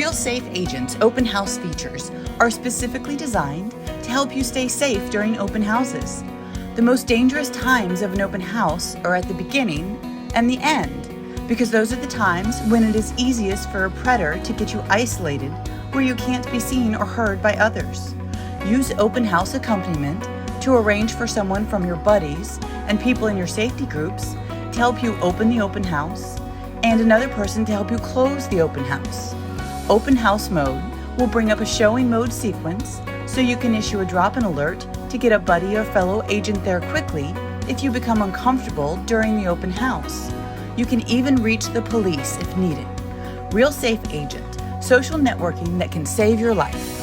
Real Safe Agent's open house features are specifically designed to help you stay safe during open houses. The most dangerous times of an open house are at the beginning and the end, because those are the times when it is easiest for a predator to get you isolated where you can't be seen or heard by others. Use open house accompaniment to arrange for someone from your buddies and people in your safety groups to help you open the open house, and another person to help you close the open house. Open house mode will bring up a showing mode sequence so you can issue a drop-in alert to get a buddy or fellow agent there quickly if you become uncomfortable during the open house. You can even reach the police if needed. Real Safe Agent, social networking that can save your life.